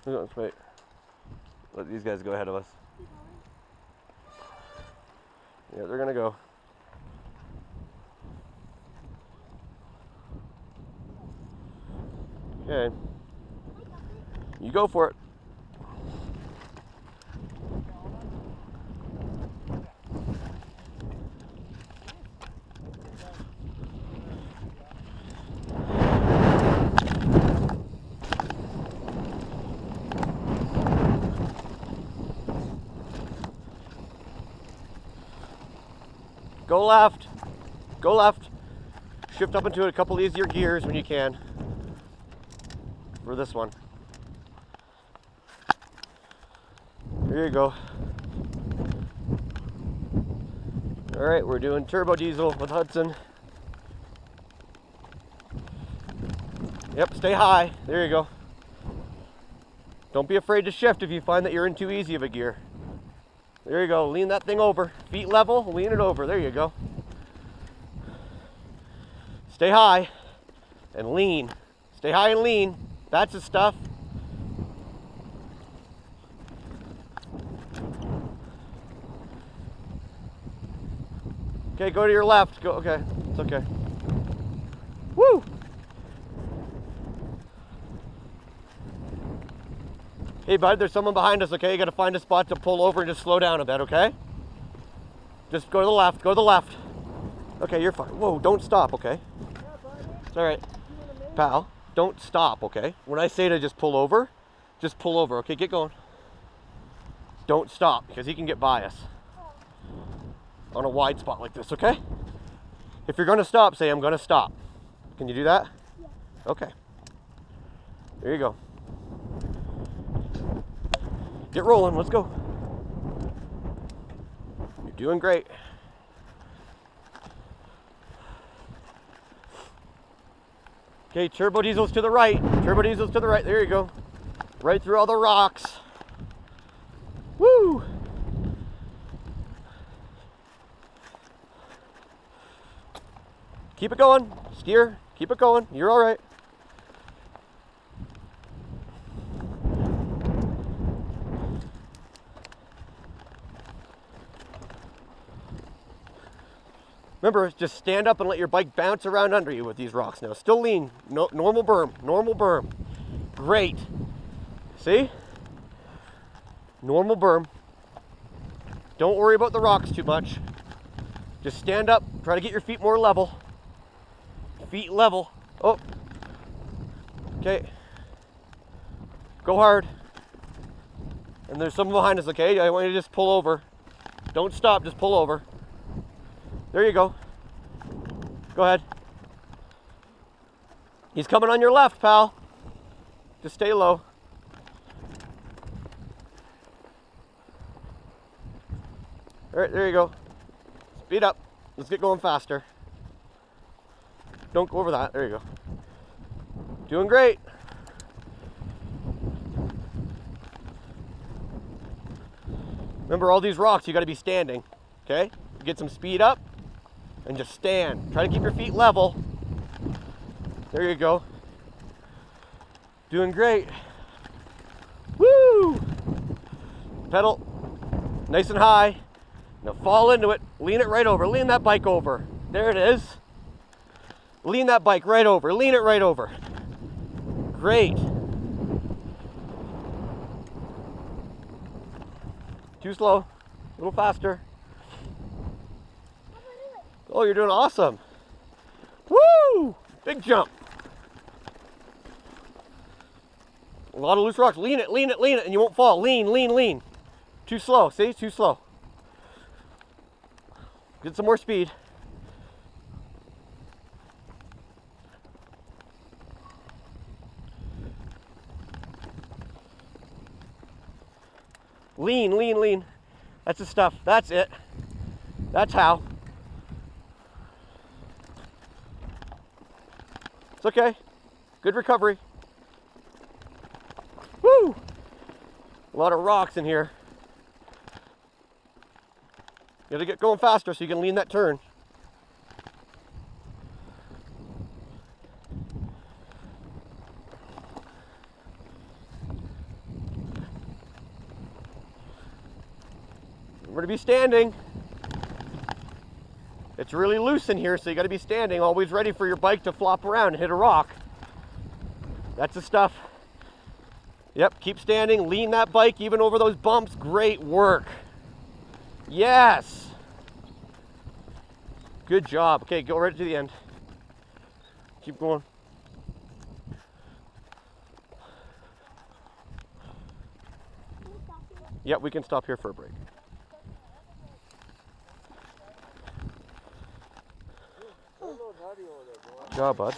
Let's wait. Let these guys go ahead of us. Yeah, they're gonna go. Okay. You go for it. Go left. Go left. Shift up into a couple easier gears when you can. For this one. There you go. All right, we're doing turbo diesel with Hudson. Yep, stay high. There you go. Don't be afraid to shift if you find that you're in too easy of a gear. There you go. Lean that thing over. Feet level, lean it over. There you go. Stay high and lean. Stay high and lean. That's the stuff. Okay, go to your left. Go. Okay, it's okay. Woo! Hey, bud, there's someone behind us, okay? You gotta find a spot to pull over and just slow down a bit, okay? Just go to the left. Go to the left. Okay, you're fine. Whoa, don't stop, okay? It's all right. Pal, don't stop, okay? When I say to just pull over, okay? Get going. Don't stop, because he can get by us on a wide spot like this, okay? If you're gonna stop, say, I'm gonna stop. Can you do that? Yeah. Okay. There you go. Get rolling, let's go. You're doing great. Okay, turbo diesels to the right. Turbo diesels to the right, there you go. Right through all the rocks. Woo! Keep it going, steer, keep it going, you're all right. Remember, just stand up and let your bike bounce around under you with these rocks now. Still lean, no, normal berm, normal berm. Great. See? Normal berm. Don't worry about the rocks too much. Just stand up, try to get your feet more level. Feet level. Oh. Okay. Go hard. And there's someone behind us, okay? I want you to just pull over. Don't stop, just pull over. There you go. Go ahead. He's coming on your left, pal. Just stay low. All right, there you go. Speed up. Let's get going faster. Don't go over that. There you go. Doing great. Remember, all these rocks, you got to be standing. Okay? Get some speed up and just stand. Try to keep your feet level. There you go. Doing great. Woo! Pedal nice and high. Now fall into it. Lean it right over. Lean that bike over. There it is. Lean that bike right over. Lean it right over. Great. Too slow. A little faster. Oh, you're doing awesome. Woo! Big jump. A lot of loose rocks. Lean it, lean it, lean it, and you won't fall. Lean, lean, lean. Too slow. See? Too slow. Get some more speed. Lean, lean, lean. That's the stuff. That's it. That's how. It's okay. Good recovery. Woo! A lot of rocks in here. You gotta get going faster so you can lean that turn. We're gonna be standing. It's really loose in here, so you gotta be standing, always ready for your bike to flop around and hit a rock. That's the stuff. Yep, keep standing, lean that bike even over those bumps. Great work. Yes. Good job. Okay, go right to the end. Keep going. Yep, we can stop here for a break. Good job, bud.